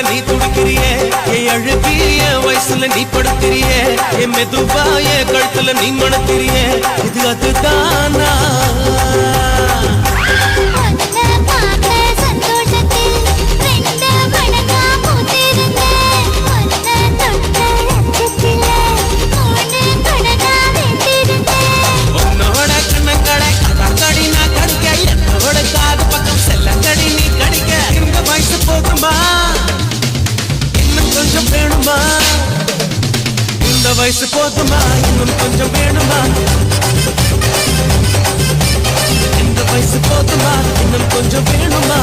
நீ துடிக்கிறியே அழுகிய வயசுல நீ படுத்திரியே மெதுவா கழுத்துல நீ மணத்திரியே இது அதுதானா வயசு போதுமா இன்னும் கொஞ்சம் வேணுமா இந்த வயசு போதுமா இன்னும் கொஞ்சம் வேணுமா